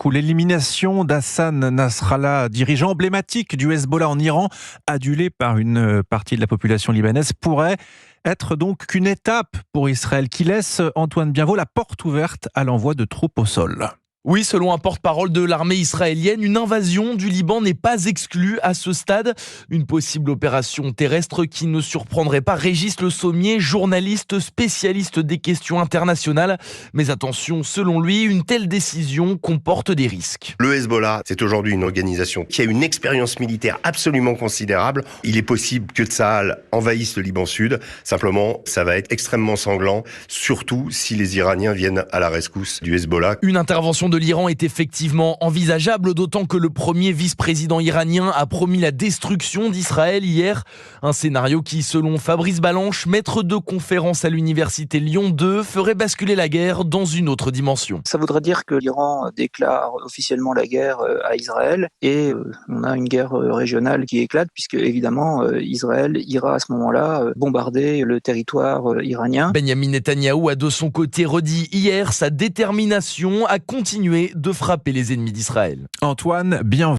Moscou. L'élimination d'Hassan Nasrallah, dirigeant emblématique du Hezbollah en Iran, adulé par une partie de la population libanaise, pourrait être donc qu'une étape pour Israël qui laisse, Antoine Bienvaux, la porte ouverte à l'envoi de troupes au sol. Oui, selon un porte-parole de l'armée israélienne, une invasion du Liban n'est pas exclue à ce stade. Une possible opération terrestre qui ne surprendrait pas Régis Le Sommier, journaliste spécialiste des questions internationales. Mais attention, selon lui, une telle décision comporte des risques. Le Hezbollah, c'est aujourd'hui une organisation qui a une expérience militaire absolument considérable. Il est possible que Tsahal envahisse le Liban Sud. Simplement, ça va être extrêmement sanglant, surtout si les Iraniens viennent à la rescousse du Hezbollah. Une intervention de l'Iran est effectivement envisageable, d'autant que le premier vice-président iranien a promis la destruction d'Israël hier. Un scénario qui, selon Fabrice Balanche, maître de conférence à l'université Lyon 2, ferait basculer la guerre dans une autre dimension. Ça voudrait dire que l'Iran déclare officiellement la guerre à Israël et on a une guerre régionale qui éclate puisque évidemment Israël ira à ce moment-là bombarder le territoire iranien. Benyamin Netanyahou a de son côté redit hier sa détermination à continuer de frapper les ennemis d'Israël. Antoine Bienvaux.